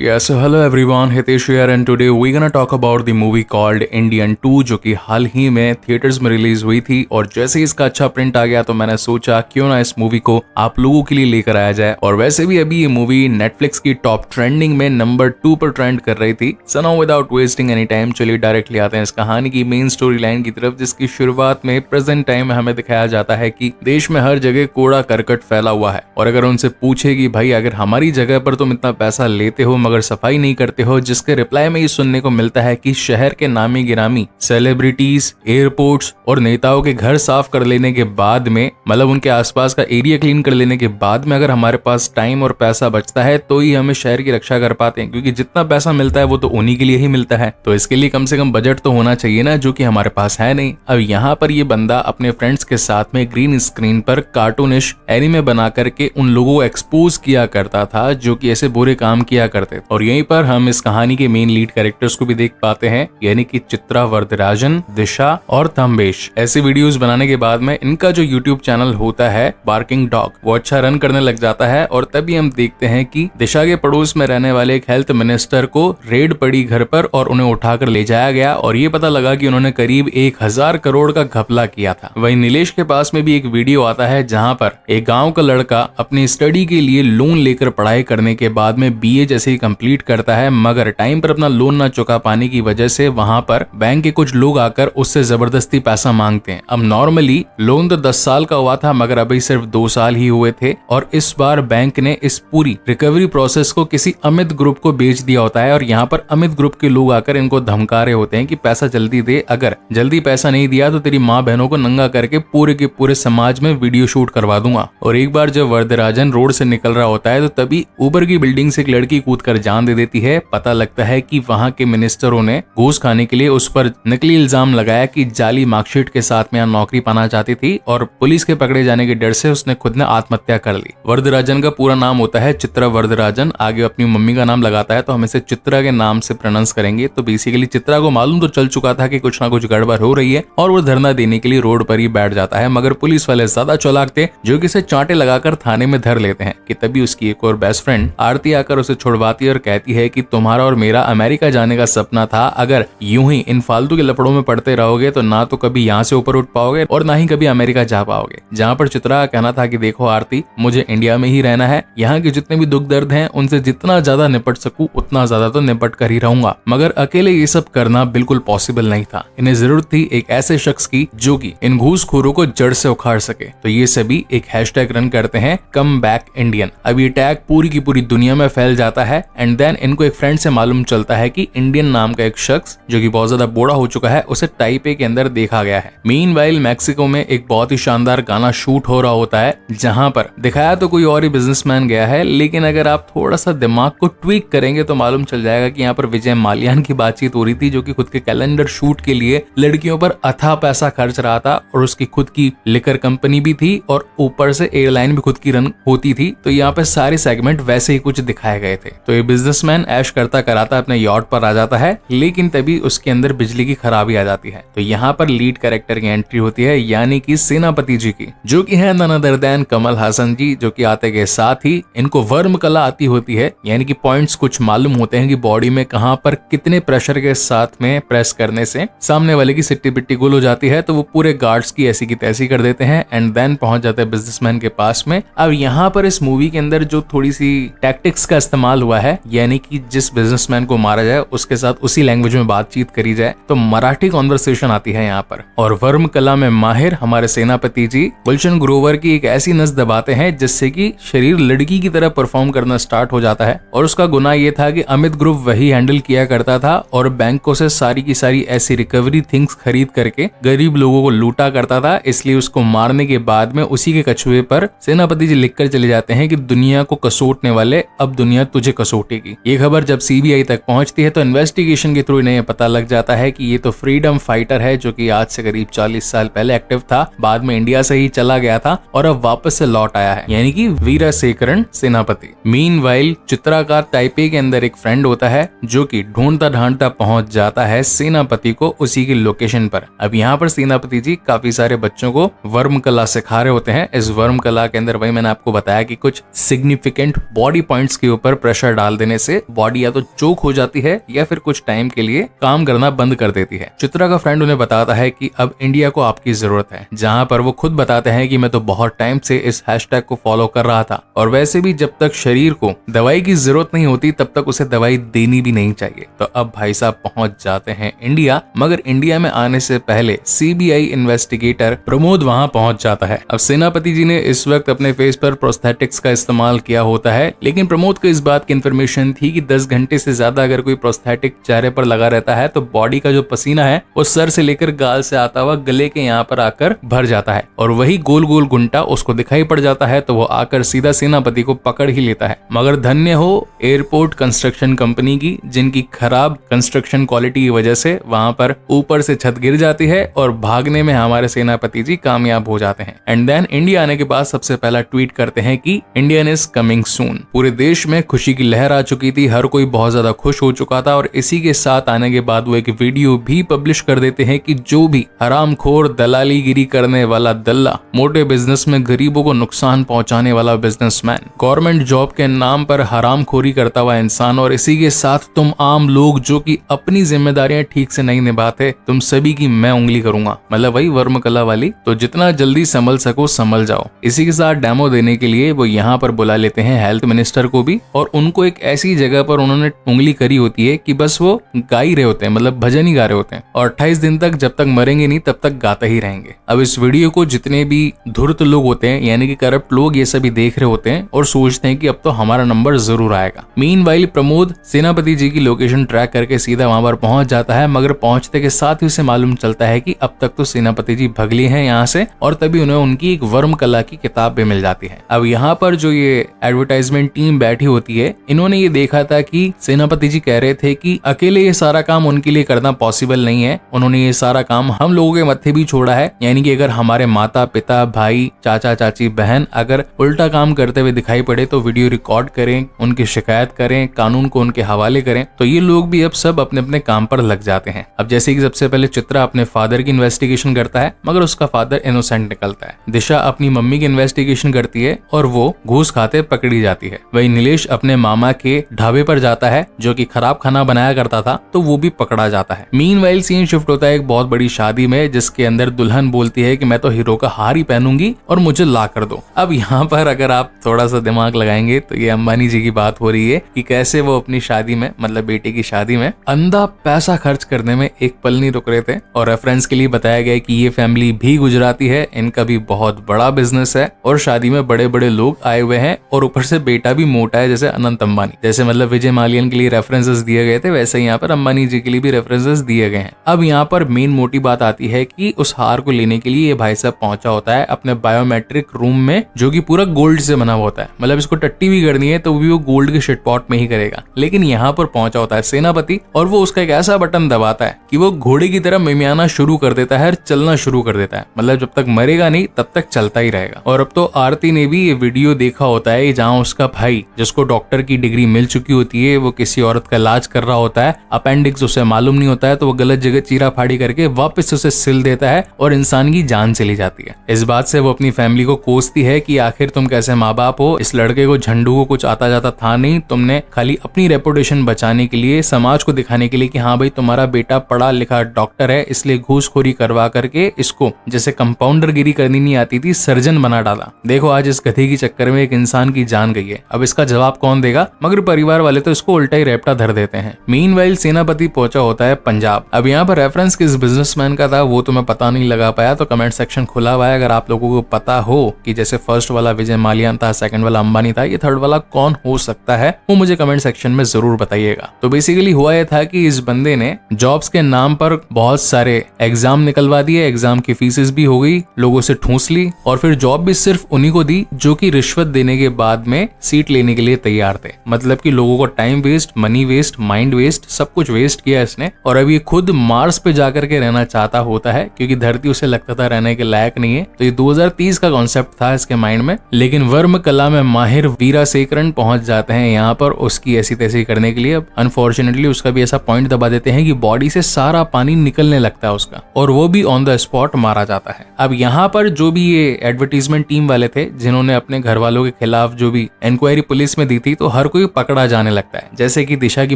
Yeah, so hello everyone, Hitesh here and today we're gonna talk about the movie called Indian 2 जो कि हाल ही में theatres में release हुई थी और जैसे ही इसका अच्छा प्रिंट आ गया तो मैंने सोचा क्यों ना इस मूवी को आप लोगों के लिए लेकर आया जाए। और वैसे भी अभी ये मूवी नेटफ्लिक्स की टॉप ट्रेंडिंग में नंबर 2 पर ट्रेंड कर रही थी। So now without wasting any time चलिए डायरेक्टली आते हैं इस कहानी की मेन स्टोरी लाइन की तरफ, जिसकी शुरुआत में प्रेजेंट टाइम में हमें दिखाया जाता है कि देश में हर जगह कूड़ा करकट फैला हुआ है और अगर उनसे पूछे कि भाई अगर हमारी जगह पर तुम इतना पैसा लेते हो मगर सफाई नहीं करते हो, जिसके रिप्लाई में ये सुनने को मिलता है कि शहर के नामी गिरामी सेलिब्रिटीज, एयरपोर्ट्स और नेताओं के घर साफ कर लेने के बाद में, मतलब उनके आसपास का एरिया क्लीन कर लेने के बाद में अगर हमारे पास टाइम और पैसा बचता है तो ही हमें शहर की रक्षा कर पाते हैं, क्योंकि जितना पैसा मिलता है वो तो उन्हीं के लिए ही मिलता है। तो इसके लिए कम से कम बजट तो होना चाहिए ना, जो कि हमारे पास है नहीं। अब यहाँ पर ये बंदा अपने फ्रेंड्स के साथ में ग्रीन स्क्रीन पर कार्टूनिश एनिमे बना करके उन लोगों को एक्सपोज किया करता था जो कि ऐसे बुरे काम किया करते थे। और यहीं पर हम इस कहानी के मेन लीड कैरेक्टर्स को भी देख पाते हैं, यानी कि चित्रा वरदराजन, दिशा और थम्बेश। ऐसी वीडियोस बनाने के बाद में इनका जो यूट्यूब चैनल होता है बार्किंग डॉग, वो अच्छा रन करने लग जाता है। और तभी हम देखते हैं कि दिशा के पड़ोस में रहने वाले एक हेल्थ मिनिस्टर को रेड पड़ी घर पर और उन्हें उठाकर ले जाया गया और ये पता लगा कि उन्होंने करीब 1000 करोड़ का घपला किया था। वहीं नीलेश के पास में भी एक वीडियो आता है जहां पर एक गांव का लड़का अपनी स्टडी के लिए लोन लेकर पढ़ाई करने के बाद में बीए जैसे ही कंप्लीट करता है, मगर टाइम पर अपना लोन ना चुका पाने की वजह से वहां पर बैंक के कुछ लोग आकर उससे जबरदस्ती पैसा मांगते हैं। अब नॉर्मली लोन तो 10 साल का हुआ था मगर अभी सिर्फ 2 साल ही हुए थे और इस बार बैंक ने इस पूरी रिकवरी प्रोसेस को किसी अमित ग्रुप को बेच दिया होता है और यहाँ पर अमित ग्रुप के लोग आकर इनको धमका रहे होते हैं कि पैसा जल्दी दे, अगर जल्दी पैसा नहीं दिया तो तेरी माँ बहनों को नंगा करके पूरे के पूरे समाज में वीडियो शूट करवा दूंगा। और एक बार जब वरदराजन रोड से निकल रहा होता है तो तभी ऊबर की बिल्डिंग से एक लड़की कूद कर जान दे देती है। पता लगता है कि वहां के मिनिस्टरों ने घूस खाने के लिए उस पर नकली इल्जाम लगाया कि जाली मार्कशीट के साथ में यहाँ नौकरी पाना चाहती थी और पुलिस के पकड़े जाने के डर से उसने खुद ने आत्महत्या कर ली। वरदराजन का पूरा नाम होता है चित्रा वरदराजन, आगे अपनी मम्मी का नाम लगाता है तो हम इसे चित्रा के नाम से प्रोनाउंस करेंगे। तो बेसिकली चित्रा को मालूम तो चल चुका था कि कुछ ना कुछ गड़बड़ हो रही है और वो धरना देने के लिए रोड पर ही बैठ जाता है, मगर पुलिस वाले ज्यादा चालाक थे जो कि इसे चांटे लगाकर थाने में धर लेते हैं। कि तभी उसकी एक और बेस्ट फ्रेंड आरती आकर उसे छुड़वाती है और कहती है कि तुम्हारा और मेरा अमेरिका जाने का सपना था, अगर यूं ही इन फालतू के लफड़ों में पड़ते रहोगे तो ना तो कभी यहाँ से ऊपर उठ पाओगे और ना ही कभी अमेरिका जा पाओगे। जहाँ पर चित्रा का कहना था कि देखो आरती, मुझे इंडिया में ही रहना है, यहाँ के जितने भी दुख दर्द हैं उनसे जितना ज्यादा निपट सकूं उतना ज्यादा तो निपट कर ही रहूंगा, मगर अकेले ये सब करना बिल्कुल पॉसिबल नहीं था। इन्हें जरूरत थी एक ऐसे शख्स की जो कि इन घूसखोरों को जड़ से उखाड़ सके। तो ये सभी एक हैशटैग रन करते हैं, कम बैक इंडियन। अब ये टैग पूरी की पूरी दुनिया में फैल जाता है एंड देन इनको एक फ्रेंड से मालूम चलता है कि इंडियन नाम का एक शख्स जो कि बहुत ज्यादा बूढ़ा हो चुका है उसे टाइपे के अंदर देखा गया है। मीनवाइल मैक्सिको में एक बहुत ही शानदार गाना शूट हो रहा होता है जहां पर दिखाया तो कोई और ही बिजनेसमैन गया है, लेकिन अगर आप थोड़ा सा दिमाग को ट्वीक करेंगे तो मालूम चल जाएगा कि यहाँ पर विजय माल्यान की बातचीत हो रही थी जो कि खुद के कैलेंडर शूट के लिए लड़कियों पर अथाह पैसा खर्च रहा था और उसकी खुद की लिकर कंपनी भी थी और ऊपर से एयरलाइन भी खुद की रन होती थी। तो यहाँ पे सारे सेगमेंट वैसे ही कुछ दिखाए गए थे। तो ये बिजनेसमैन ऐश करता कराता अपने यॉट पर आ जाता है, लेकिन तभी उसके अंदर बिजली की खराबी आ जाती है। तो यहाँ पर लीड कैरेक्टर की एंट्री होती है, यानी कि सेनापति जी की, जो कि है none other than Kamal Haasan जी, जो कि आते के साथ ही इनको वर्म कला आती होती है, यानी कि पॉइंट्स कुछ मालूम होते हैं कि बॉडी में कहां पर कितने प्रेशर के साथ में प्रेस करने से सामने वाले की सिट्टी पिट्टी गुल हो जाती है। तो वो पूरे गार्ड्स की ऐसी की तैसी कर देते हैं एंड देन पहुंच जाते हैं बिजनेसमैन के पास में। अब यहाँ पर इस मूवी के अंदर जो थोड़ी सी टैक्टिक्स का इस्तेमाल हुआ है, यानी कि जिस बिजनेसमैन को मारा जाए उसके साथ उसी लैंग्वेज में बातचीत करी जाए, तो मराठी कॉन्वर्सेशन आती है यहाँ पर। और वर्म कला में माहिर हमारे सेनापति जी गुलशन ग्रोवर की एक ऐसी नस दबाते हैं जिससे कि शरीर लड़की की तरह परफॉर्म करना स्टार्ट हो जाता है। और उसका गुनाह ये था कि अमित ग्रुप वही हैंडल किया करता था और बैंकों से सारी की सारी ऐसी रिकवरी थिंग्स खरीद करके गरीब लोगों को लूटा करता था। इसलिए उसको मारने के बाद में उसी के कछुए पर सेनापति जी लिखकर चले जाते हैं कि दुनिया को कसोटने वाले अब दुनिया तुझे कसोटेगी। ये खबर जब सीबीआई तक पहुंचती है तो इन्वेस्टिगेशन के थ्रू इन्हें यह पता लग जाता है कि ये तो फ्रीडम फाइटर है जो कि आज से करीब 40 साल पहले एक्टिव था, बाद में इंडिया से ही चला गया था और अब वापस से लौट आया है, यानी कि वीरासेकरण सेनापति। मीनवाइल चित्रा का टाइपे के अंदर एक फ्रेंड होता है जो कि ढूंढता ढांढता पहुंच जाता है सेनापति को उसी की लोकेशन पर। अब यहाँ पर सेनापति जी काफी सारे बच्चों को वर्म कला सिखा रहे होते हैं। इस वर्म कला के अंदर वही मैंने आपको बताया कि कुछ सिग्निफिकेंट बॉडी पॉइंट्स के ऊपर प्रेशर डाल डाल देने से बॉडी या तो चोक हो जाती है या फिर कुछ टाइम के लिए काम करना बंद कर देती है। चित्रा का फ्रेंड उन्हें बताता है कि अब इंडिया को आपकी जरूरत है, जहां पर वो खुद बताते हैं कि मैं तो बहुत टाइम से इस हैशटैग को फॉलो कर रहा था और वैसे भी जब तक शरीर को दवाई की जरूरत नहीं होती तब तक उसे दवाई देनी भी नहीं चाहिए। तो अब भाई साहब पहुंच जाते हैं इंडिया, मगर इंडिया में आने से पहले सीबीआई इन्वेस्टिगेटर प्रमोद वहां पहुंच जाता है। अब सेनापति जी ने इस वक्त अपने फेस पर प्रोस्थेटिक्स का इस्तेमाल किया होता है, लेकिन प्रमोद को इस बात की इन्फॉर्मेशन थी कि 10 घंटे से ज्यादा अगर कोई प्रोस्थेटिक चेहरे पर लगा रहता है तो बॉडी का जो पसीना है वो सर से लेकर गाल से आता हुआ गले के यहाँ पर आकर भर जाता है और वही गोल गोल गुंटा उसको दिखाई पड़ जाता है। तो वो आकर सीधा सेनापति को पकड़ ही लेता है। मगर धन्य हो एयरपोर्ट कंस्ट्रक्शन कंपनी की, जिनकी खराब कंस्ट्रक्शन क्वालिटी की वजह से वहां पर ऊपर से छत गिर जाती है और भागने में हमारे सेनापति जी कामयाब हो जाते हैं। एंड देन इंडिया आने के बाद सबसे पहला ट्वीट करते हैं कि इंडियन इज कमिंग सून। पूरे देश में खुशी की लहर आ चुकी थी, हर कोई बहुत ज्यादा खुश हो चुका था और इसी के साथ आने के बाद वो एक वीडियो भी पब्लिश कर देते हैं कि जो भी हरामखोर दलालीगिरी करने वाला दल्ला, मोटे बिजनेस में गरीबों को नुकसान पहुंचाने वाला बिजनेसमैन, गवर्नमेंट जॉब के नाम पर हरामखोरी करता हुआ इंसान और इसी के साथ तुम आम लोग जो कि अपनी जिम्मेदारियां ठीक से नहीं निभाते, तुम सभी की मैं उंगली करूंगा। मतलब वही वर्म कला वाली, तो जितना जल्दी संभल सको संभल जाओ। इसी के साथ डेमो देने के लिए वो यहाँ पर बुला लेते हैं हेल्थ मिनिस्टर को भी और उनको एक ऐसी जगह पर उन्होंने उंगली करी होती है कि बस वो गा ही रहे होते हैं, मतलब भजन ही गा रहे होते हैं और 28 दिन तक जब तक मरेंगे नहीं तब तक गाते ही रहेंगे। अब इस वीडियो को जितने भी धूर्त लोग होते हैं यानी कि करप्ट लोग ये सभी देख रहे होते हैं और सोचते हैं कि अब तो हमारा नंबर जरूर आएगा। मीनवाइल प्रमोद सेनापति जी की लोकेशन ट्रैक करके सीधा वहां पर पहुंच जाता है, मगर पहुंचते के साथ ही उसे मालूम चलता है कि अब तक तो सेनापति जी भग लिए हैं यहाँ से और तभी उन्हें उनकी एक वर्म कला की किताब भी मिल जाती है। अब यहाँ पर जो ये एडवर्टाइजमेंट टीम बैठी होती है, इन्होंने ये देखा था कि सेनापति जी कह रहे थे कि अकेले ये सारा काम उनके लिए करना पॉसिबल नहीं है, उन्होंने ये सारा काम हम लोगों के मत्थे भी छोड़ा है। यानी कि अगर हमारे माता पिता भाई चाचा चाची बहन अगर उल्टा काम करते हुए दिखाई पड़े तो वीडियो रिकॉर्ड करें, उनकी शिकायत करें, कानून को उनके हवाले करें। तो ये लोग भी अब सब अपने अपने काम पर लग जाते हैं। अब जैसे कि सबसे पहले चित्रा अपने फादर की इन्वेस्टिगेशन करता है, मगर उसका फादर इनोसेंट निकलता है। दिशा अपनी मम्मी की इन्वेस्टिगेशन करती है और वो घूस खाते पकड़ी जाती है। वही नीलेश अपने मामा के ढाबे पर जाता है जो कि खराब खाना बनाया करता था, तो वो भी पकड़ा जाता है। मीनवाइल सीन शिफ्ट होता है एक बहुत बड़ी शादी में, जिसके अंदर दुल्हन बोलती है कि मैं तो हीरो का हार ही पहनूंगी और मुझे ला कर दो। अब यहाँ पर अगर आप थोड़ा सा दिमाग लगाएंगे तो ये अंबानी जी की बात हो रही है कि कैसे वो अपनी शादी में, मतलब बेटे की शादी में अंधा पैसा खर्च करने में एक पल नहीं रुक रहे थे। और रेफरेंस के लिए बताया गया कि ये फैमिली भी गुजराती है, इनका भी बहुत बड़ा बिजनेस है और शादी में बड़े बड़े लोग आए हुए हैं और ऊपर से बेटा भी मोटा है जैसे अनंत अंबानी। जैसे मतलब विजय मालियन के लिए रेफरेंसेस दिए गए थे, वैसे यहाँ पर अंबानी जी के लिए भी रेफरेंसेस दिए गए हैं। अब यहाँ पर मेन मोटी बात आती है कि उस हार को लेने के लिए ये भाई साहब पहुंचा होता है अपने बायोमेट्रिक रूम में, जो कि पूरा गोल्ड से बना हुआ होता है। मतलब इसको टट्टी भी करनी है तो भी वो गोल्ड के शिटपॉट में ही करेगा। लेकिन यहाँ पर पहुंचा होता है सेनापति और वो उसका एक ऐसा बटन दबाता है कि वो घोड़े की तरह मिमियाना शुरू कर देता है और चलना शुरू कर देता है। मतलब जब तक मरेगा नहीं तब तक चलता ही रहेगा। और अब तो आरती ने भी ये वीडियो देखा होता है जहाँ उसका भाई, जिसको डॉक्टर की डिग्री मिल चुकी होती है, वो किसी औरत का इलाज कर रहा होता है। अपेंडिक्स उसे मालूम नहीं होता है तो वो गलत जगह चीरा फाड़ी करके वापस उसे सिल देता है और इंसान की जान चली जाती है। इस बात से वो अपनी फैमिली को कोसती है कि आखिर तुम कैसे माँ बाप हो, इस लड़के को झंडू को कुछ आता जाता था नहीं, तुमने खाली अपनी रेपुटेशन बचाने के लिए, समाज को दिखाने के लिए कि हाँ भाई तुम्हारा बेटा पढ़ा लिखा डॉक्टर है, इसलिए घूसखोरी करवा करके इसको जैसे कंपाउंडर गिरी करनी नहीं आती थी सर्जन बना डाला। देखो आज इस गधे की चक्कर में एक इंसान की जान गई है। अब इसका जवाब कौन देगा? मगर परिवार वाले तो इसको उल्टा ही रेपटा धर देते हैं। मीनवाइल सेनापति पहुंचा होता है पंजाब। अब यहाँ पर रेफरेंस किस बिजनेसमैन का था वो तो मैं पता नहीं लगा पाया, तो कमेंट सेक्शन खुला हुआ है। अगर आप लोगों को पता हो कि जैसे फर्स्ट वाला विजय मालियन था, सेकंड वाला अंबानी था, ये थर्ड वाला कौन हो सकता है, वो मुझे कमेंट सेक्शन में जरूर बताइएगा। तो बेसिकली हुआ यह था कि इस बंदे ने जॉब्स के नाम पर बहुत सारे एग्जाम निकलवा दिए, एग्जाम की फीसेस भी हो गई, लोगों से ठूस ली और फिर जॉब भी सिर्फ उन्हीं को दी जो कि रिश्वत देने के बाद में सीट लेने के लिए तैयार थे। मतलब कि लोगों को time waste, money waste, mind waste, सब कुछ वेस्ट किया इसने। और अब ये खुद मार्स पे जाकर के रहना चाहता होता है क्योंकि धरती उसे लगता था रहने के लायक नहीं है। तो ये 2030 का कॉन्सेप्ट था इसके माइंड में। लेकिन वर्म कला में माहिर वीरासेकरन पहुंच जाते हैं यहाँ पर उसकी ऐसी तैसी करने के लिए। अब अनफॉर्चुनेटली उसका भी ऐसा पॉइंट दबा देते हैं कि बॉडी से सारा पानी निकलने लगता है उसका, और वो भी ऑन द स्पॉट मारा जाता है। अब यहाँ पर जो भी ये एडवर्टीजमेंट टीम वाले थे जिन्होंने अपने घर वालों के खिलाफ जो भी इंक्वायरी पुलिस में दी थी, तो हर कोई भी पकड़ा जाने लगता है। जैसे कि दिशा की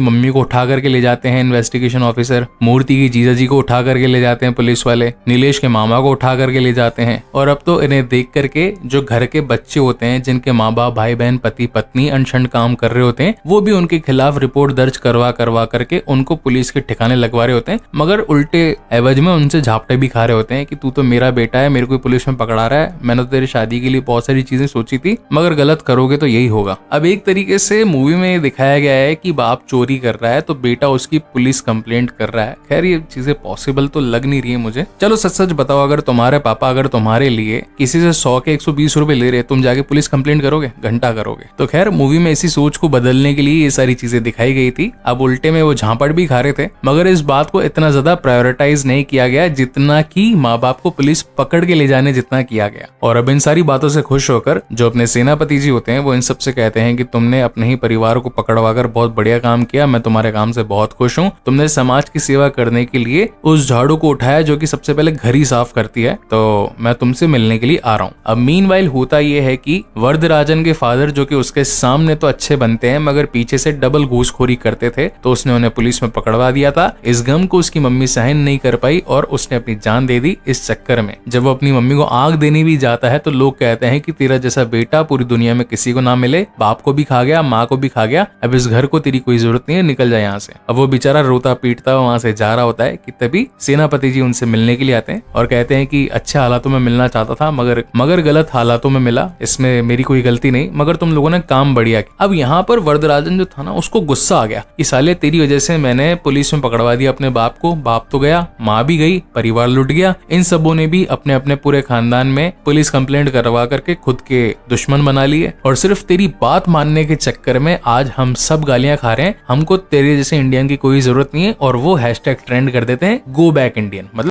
मम्मी को उठा करके ले जाते हैं इन्वेस्टिगेशन ऑफिसर, मूर्ति की जीजा जी को उठा करके ले जाते हैं पुलिस वाले, नीलेश के मामा को उठा करके ले जाते हैं, और अब तो इन्हें देख करके जो घर के बच्चे होते हैं जिनके माँ बाप, भाई बहन, पति पत्नी अनशन काम कर रहे होते हैं, वो भी उनके खिलाफ रिपोर्ट दर्ज करवा करके उनको पुलिस के ठिकाने लगवा रहे होते हैं, मगर उल्टे एवज में उनसे झापटे भी खा रहे होते हैं कि तू तो मेरा बेटा है, मेरे को पुलिस में पकड़ा रहा है, मैंने तो तेरी शादी के लिए बहुत सारी चीजें सोची थी, मगर गलत करोगे तो यही होगा। अब एक तरीके से मूवी में दिखाया गया है कि बाप चोरी कर रहा है तो बेटा उसकी पुलिस कंप्लेंट कर रहा है। खैर ये चीजें पॉसिबल तो लग नहीं रही है मुझे। चलो सच सच बताओ, अगर तुम्हारे पापा अगर तुम्हारे लिए किसी से 100 के 120 रुपए ले रहे, तुम जाके पुलिस कंप्लेंट करोगे? घंटा करोगे। तो खैर मूवी में इसी सोच को बदलने के लिए ये सारी चीजें दिखाई गई थी। अब उल्टे में वो झापड़ भी खा रहे थे, मगर इस बात को इतना ज्यादा प्रायोरिटाइज नहीं किया गया जितना कि माँ बाप को पुलिस पकड़ के ले जाने जितना किया गया। और अब इन सारी बातों से खुश होकर जो अपने सेनापति जी होते हैं वो इन सब से कहते हैं कि तुमने अपने ही परिवार को पकड़वाकर बहुत बढ़िया काम किया, मैं तुम्हारे काम से बहुत खुश हूँ। तुमने समाज की सेवा करने के लिए उस झाड़ू को उठाया जो कि सबसे पहले घर ही साफ करती है, तो मैं तुमसे मिलने के लिए आ रहा हूँ। अब मीनवाइल होता यह है कि वरदराजन के फादर जो कि उसके सामने तो अच्छे बनते हैं मगर पीछे से डबल घूसखोरी करते थे, तो उसने उन्हें पुलिस में पकड़वा दिया था। इस गम को उसकी मम्मी सहन नहीं कर पाई और उसने अपनी जान दे दी इस चक्कर में। जब वो अपनी मम्मी को आग देने भी जाता है तो लोग कहते हैं कि तेरा जैसा बेटा पूरी दुनिया में किसी को ना मिले, बाप को भी खा गया, माँ को भी खा गया, अब इस घर को तेरी कोई जरूरत नहीं है, निकल जाए यहाँ से। अब वो बेचारा रोता पीटता वहां से जा रहा होता है कि तभी सेनापति जी उनसे मिलने के लिए आते हैं और कहते हैं कि अच्छे हालातों में मिलना चाहता था मगर गलत हालातों में मिला, इसमें मेरी कोई गलती नहीं, मगर तुम लोगों ने काम बढ़िया किया। अब यहाँ पर वरदराजन जो था ना, उसको गुस्सा आ गया कि साले तेरी वजह से मैंने पुलिस में पकड़वा दिया अपने बाप को, बाप तो गया, माँ भी गई, परिवार लुट गया, इन सबों ने भी अपने अपने पूरे खानदान में पुलिस कंप्लेंट करवा करके खुद के दुश्मन बना लिए, और सिर्फ तेरी बात मानने के चक्कर में आज हम सब गालियां खा रहे हैं। हमको तेरे जैसे इंडियन की कोई जरूरत नहीं है, और वो हैशटैग ट्रेंड कर देते हैं, गो बैक इंडियन। मतलब